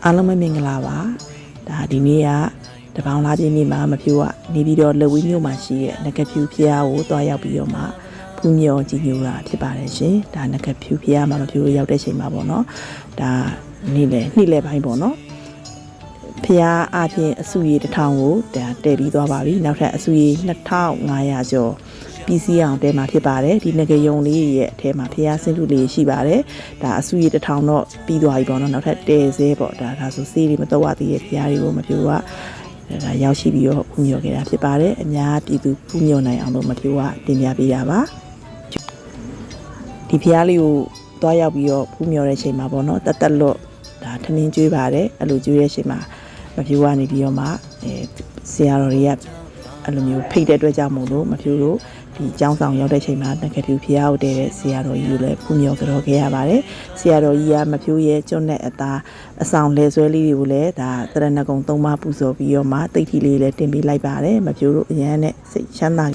အားလုံးပဲမင်္ဂလာပါဒါဒီနေ့ကတပေါင်းလားပြင်းနေ့မှာမဖြူကနေပြီးတော့လက်ဝီးမြို့မှာရှိတဲ့နဂဖြူဖျားကိုတွားရောက်ပြီးတော့မှဖူးမြော်ကြည်ညိုတာဖြစ်ပါတယ်ရှင်ဒါနဂဖြူဖျားမှာမဖြူရောက်တဲ့ချိန်မှာပေါ့နော်ဒါနေ့လေပိုင်းပေါ့နော်ဖျားအပြင်အစုရေ1000ကိုဒါတည်ပြီးသွားပါပြီနောက်ထပ်အစုရေ2500ကျော်ပြီးစီးအောင်တဲမှာဖြစ်ပါတယ်ဒီငကယုံလေးရဲ့အထဲမှာဖျားဆင်းလူလေးရှိပါတယ်ဒါအစုရေ1000တော့ပြီးသွားပြီပေါ့နော်နောက်ထပ်တဲစဲပေါ့ဒါဆိုစေးတွေမတော့သေးရဲ့ဖျားတွေကိုမဖြူကဒါရောက်ရှိပြီးတော့ဖူးမြော်ခဲ့တာဖြစ်ပါတယ်အများပြည်သူဖူးမြော်နိုင်အောင်လို့မဖြူကတင်ပြပေးတာပါဒီဖျားလေးကိုတွားရောက်ပြီးတော့ဖူးမြော်တဲ့ချိန်မှာပေါ့နော်တက်လွတ်ဒါထမင်းကျွေးပါတယ်အဲ့လိုကျွေးတဲ့ချိန်မှာမဖြူကနေပြီးတော့မှဆရာတော်တွေကအဲ့လိုမျိုးဖိတ်တဲ့အတွက်ကြောင့်မို့လို့မဖြူတို့ဒီကျောင်းဆောင်ရောက်တဲ့ချိန်မှာနဂဖြူဖျားကိုတည်တဲ့ဆရာတော်ကြီးကိုလည်းဖူးမြော်ကြောခဲ့ရပါတယ်ဆရာတော်ကြီးကမဖြူရဲ့ကျွတ်နဲ့အသားအဆောင်လဲဆွဲလေးတွေကိုလည်းဒါတရဏဂုံ3ပါးပူဇော်ပြီးတော့မှတိတ်ထီလေးလည်းတင်ပေးလိုက်ပါတယ်မဖြူတို့အရန်နဲ့စိတ်ချမ်းသာ